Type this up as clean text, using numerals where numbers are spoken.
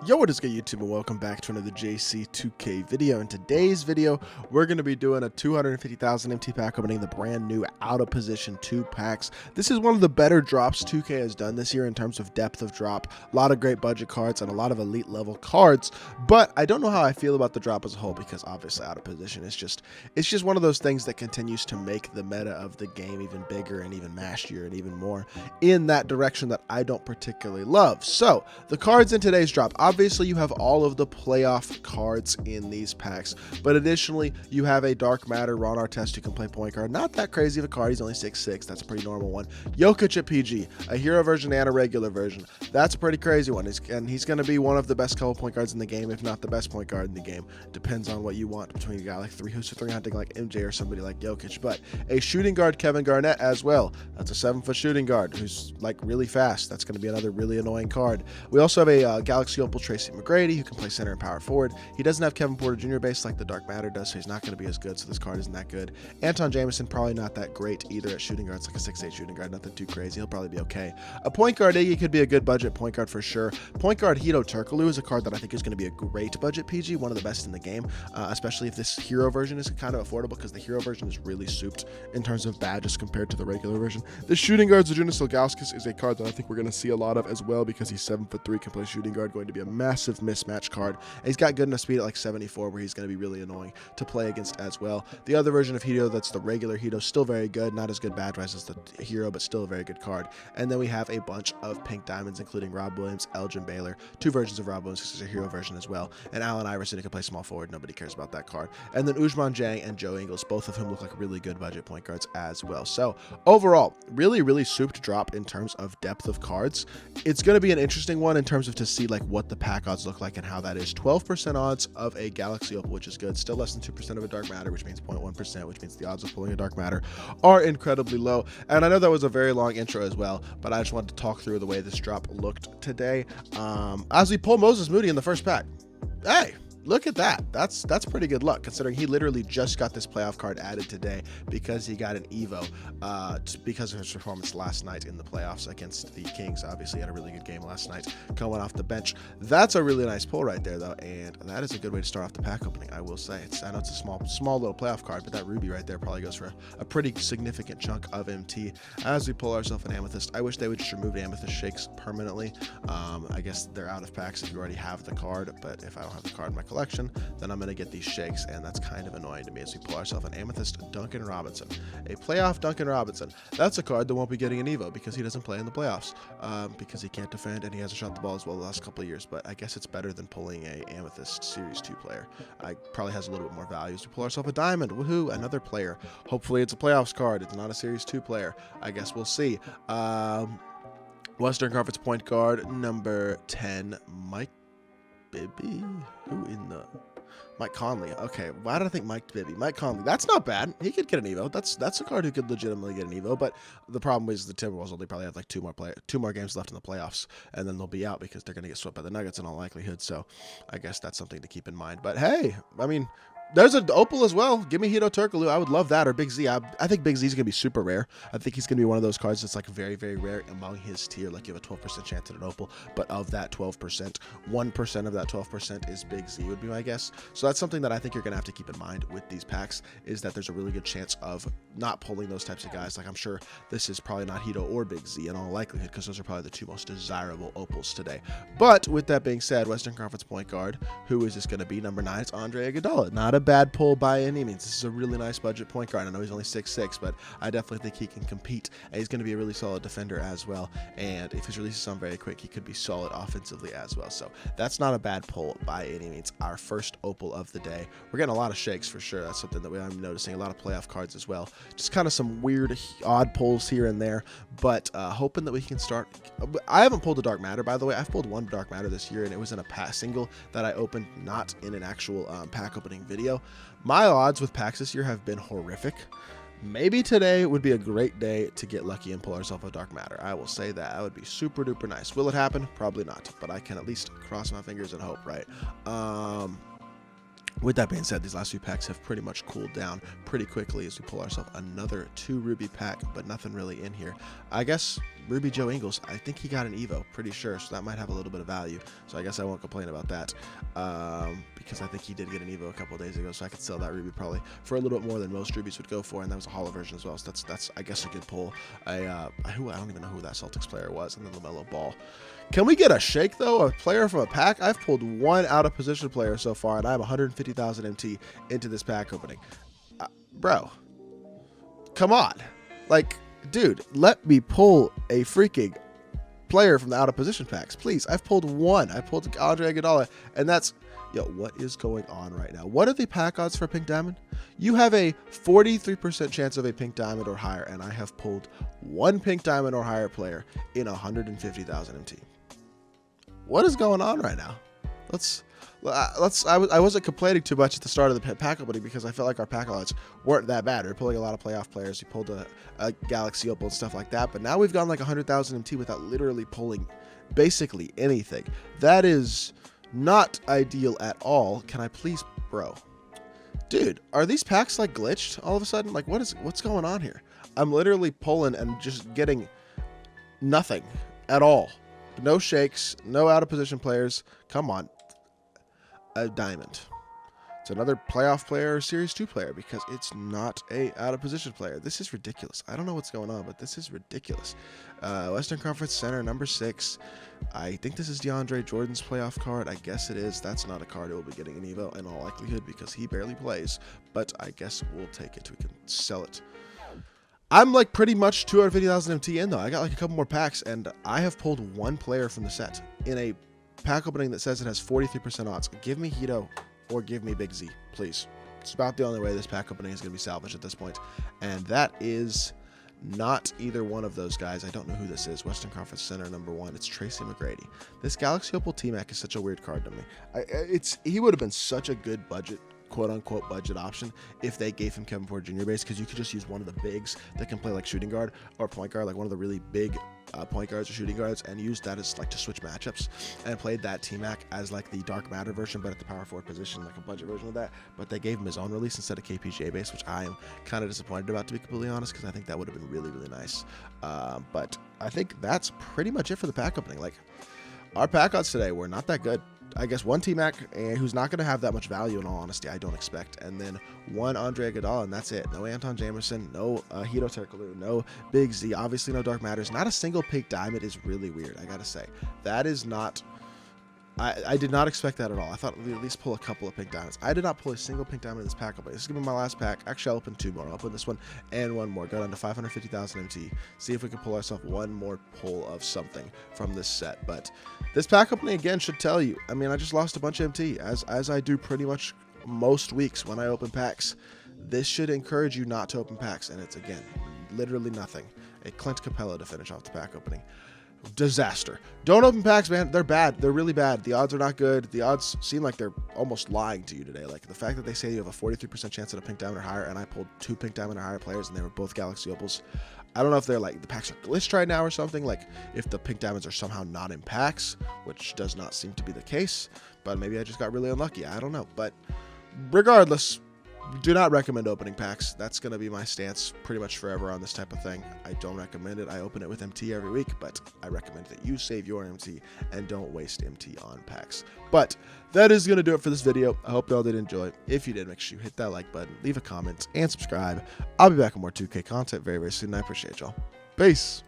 Yo, what is good YouTube, and welcome back to another JC2K video. In today's video, we're going to be doing a 250,000 MT pack opening, the brand new out of position 2 packs. This is one of the better drops 2K has done this year in terms of depth of drop. A lot of great budget cards and a lot of elite level cards, but I don't know how I feel about the drop as a whole because obviously out of position it's just one of those things that continues to make the meta of the game even bigger and even mashier and even more in that direction that I don't particularly love. So the cards in today's drop, obviously you have all of the playoff cards in these packs, but additionally you have a Dark Matter Ron Artest who can play point guard. Not that crazy of a card, he's only 6'6", that's a pretty normal one. JOKIC at PG, a hero version and a regular version. That's a pretty crazy one, and he's going to be one of the best couple point guards in the game, if not the best point guard in the game. Depends on what you want between a guy like who's 300 like MJ or somebody like JOKIC. But a shooting guard, Kevin Garnett as well. That's a 7-foot shooting guard who's like really fast. That's going to be another really annoying card. We also have a Galaxy Opal Tracy McGrady who can play center and power forward. He doesn't have Kevin Porter Jr. base like the Dark Matter does, so he's not going to be as good, so this card isn't that good. Anton Jameson, probably not that great either at shooting guard. It's like a 6'8 shooting guard, nothing too crazy. He'll probably be okay. A point guard, Iggy could be a good budget point guard for sure. Point guard Hito Turkoglu is a card that I think is going to be a great budget PG, one of the best in the game, especially if this hero version is kind of affordable, because the hero version is really souped in terms of badges compared to the regular version. The shooting guard Zajunas Ilgauskas is a card that I think we're going to see a lot of as well, because he's 7'3", can play shooting guard, going to be a massive mismatch card. And he's got good enough speed at like 74 where he's going to be really annoying to play against as well. The other version of Hito, that's the regular Hito, still very good, not as good badge-wise as the hero, but still a very good card. And then we have a bunch of pink diamonds, including Rob Williams, Elgin Baylor, 2 versions of Rob Williams, this is a hero version as well, and Allen Iverson, who can play small forward. Nobody cares about that card. And then Usman Jang and Joe Ingles, both of whom look like really good budget point guards as well. So overall, really souped drop in terms of depth of cards. It's going to be an interesting one in terms of to see like what the pack odds look like and how that is. 12% odds of a Galaxy Opal, which is good. Still less than 2% of a Dark Matter, which means 0.1%, which means the odds of pulling a Dark Matter are incredibly low. And I know that was a very long intro as well, but I just wanted to talk through the way this drop looked today. As we pull Moses Moody in the first pack. Hey, look at that. That's pretty good luck, considering he literally just got this playoff card added today because he got an Evo because of his performance last night in the playoffs against the Kings. Obviously, he had a really good game last night coming off the bench. That's a really nice pull right there, though, and that is a good way to start off the pack opening, I will say. I know it's a small little playoff card, but that ruby right there probably goes for a pretty significant chunk of MT. As we pull ourselves an amethyst, I wish they would just remove the amethyst shakes permanently. I guess they're out of packs if you already have the card, but if I don't have the card in my collection, then I'm going to get these shakes, and that's kind of annoying to me. As we pull ourselves an amethyst Duncan Robinson, a playoff Duncan Robinson. That's a card that won't be getting an Evo because he doesn't play in the playoffs, because he can't defend and he hasn't shot the ball as well the last couple of years. But I guess it's better than pulling a amethyst series 2 player. I probably has a little bit more value. So we pull ourselves a diamond. Woohoo! Another player. Hopefully it's a playoffs card. It's not a series 2 player. I guess we'll see. Western Conference point guard number 10, Mike Bibby. Who in the Mike Conley? Okay, why did I think Mike Bibby? Mike Conley. That's not bad. He could get an Evo. That's a card who could legitimately get an Evo. But the problem is the Timberwolves only probably have like two more games left in the playoffs, and then they'll be out because they're going to get swept by the Nuggets in all likelihood. So I guess that's something to keep in mind. But hey, I mean, there's an Opal as well. Give me Hito Turkoglu. I would love that. Or Big Z. I think Big Z is going to be super rare. I think he's going to be one of those cards that's like very rare among his tier. Like you have a 12% chance at an Opal, but of that 12%, 1% of that 12% is Big Z would be my guess. So that's something that I think you're going to have to keep in mind with these packs, is that there's a really good chance of not pulling those types of guys. Like I'm sure this is probably not Hito or Big Z in all likelihood, because those are probably the 2 most desirable Opals today. But with that being said, Western Conference point guard, who is this going to be? Number 9, it's Andre Iguodala. Not a bad pull by any means. This is a really nice budget point guard. I know he's only 6'6", but I definitely think he can compete. And he's going to be a really solid defender as well. And if his releases on very quick, he could be solid offensively as well. So that's not a bad pull by any means. Our first Opal of the day. We're getting a lot of shakes for sure. That's something that I'm noticing. A lot of playoff cards as well. Just kind of some weird, odd pulls here and there. But hoping that we can start. I haven't pulled a Dark Matter, by the way. I've pulled one Dark Matter this year, and it was in a pack single that I opened, not in an actual pack opening video. My odds with packs this year have been horrific. Maybe today would be a great day to get lucky and pull ourselves a Dark Matter. I will say that. That would be super duper nice. Will it happen? Probably not, but I can at least cross my fingers and hope, right? With that being said, these last few packs have pretty much cooled down pretty quickly as we pull ourselves another 2 Ruby pack, but nothing really in here. I guess Ruby Joe Ingles, I think he got an Evo, pretty sure, so that might have a little bit of value. So I guess I won't complain about that, because I think he did get an Evo a couple of days ago, so I could sell that Ruby probably for a little bit more than most Rubies would go for, and that was a holo version as well, so that's I guess a good pull. I don't even know who that Celtics player was, and then LaMelo Ball. Can we get a shake, though? A player from a pack? I've pulled 1 out-of-position player so far, and I have 150,000 MT into this pack opening. Bro, come on. Like, dude, let me pull a freaking player from the out-of-position packs, please. I've pulled 1. I pulled Andre Iguodala, and that's... Yo, what is going on right now? What are the pack odds for Pink Diamond? You have a 43% chance of a Pink Diamond or higher, and I have pulled 1 Pink Diamond or higher player in 150,000 MT. What is going on right now? I wasn't complaining too much at the start of the pack opening because I felt like our pack odds weren't that bad. We were pulling a lot of playoff players. We pulled a Galaxy Opal and stuff like that. But now we've gone like 100,000 MT without literally pulling basically anything. That is not ideal at all. Can I please, bro? Dude, are these packs like glitched all of a sudden? Like what's going on here? I'm literally pulling and just getting nothing at all. No shakes, no out of position players. Come on. A diamond. It's another playoff player or series 2 player because it's not a out of position player. This is ridiculous. I don't know what's going on, but this is ridiculous. Western Conference Center number 6. I think this is DeAndre Jordan's playoff card. I guess it is. That's not a card he will be getting an Evo in all likelihood because he barely plays, but I guess we'll take it. We can sell it. I'm like pretty much 250,000 MT in though. I got like a couple more packs and I have pulled 1 player from the set in a pack opening that says it has 43% odds. Give me Hito or give me Big Z, please. It's about the only way this pack opening is going to be salvaged at this point. And that is not either one of those guys. I don't know who this is. Western Conference Center number 1. It's Tracy McGrady. This Galaxy Opal T-Mac is such a weird card to me. He would have been such a good budget, quote-unquote budget option if they gave him Kevin Porter Jr. base, because you could just use one of the bigs that can play like shooting guard or point guard, like one of the really big point guards or shooting guards, and use that as like to switch matchups, and played that T-Mac as like the dark matter version but at the power forward position, like a budget version of that. But they gave him his own release instead of KPJ base, which I am kind of disappointed about, to be completely honest, because I think that would have been really nice. But I think that's pretty much it for the pack opening. Like, our pack odds today were not that good. I guess 1 T-Mac, who's not going to have that much value in all honesty, I don't expect. And then 1 Andre Iguodala, and that's it. No Anton Jamerson, no Hito Turkoglu, no Big Z, obviously no Dark Matters. Not a single Pink Diamond is really weird, I got to say. That is not... I did not expect that at all. I thought we'd at least pull a couple of Pink Diamonds. I did not pull a single Pink Diamond in this pack opening. This is going to be my last pack. Actually, I'll open 2 more. I'll open this one and 1 more. Go down to 550,000 MT. See if we can pull ourselves 1 more pull of something from this set. But this pack opening, again, should tell you. I mean, I just lost a bunch of MT, as I do pretty much most weeks when I open packs. This should encourage you not to open packs. And it's, again, literally nothing. A Clint Capella to finish off the pack opening. Disaster. Don't open packs, man. They're bad. They're really bad. The odds are not good. The odds seem like they're almost lying to you today. Like the fact that they say you have a 43% chance at a Pink Diamond or higher, and I pulled 2 Pink Diamond or higher players, and they were both Galaxy Opals. I don't know if they're like the packs are glitched right now or something. Like if the Pink Diamonds are somehow not in packs, which does not seem to be the case. But maybe I just got really unlucky. I don't know. But regardless, do not recommend opening packs. That's going to be my stance pretty much forever on this type of thing. I don't recommend it. I open it with MT every week, but I recommend that you save your MT and don't waste MT on packs. But that is going to do it for this video. I hope y'all did enjoy. If you did, make sure you hit that like button, leave a comment, and subscribe. I'll be back with more 2K content very soon. I appreciate y'all. Peace.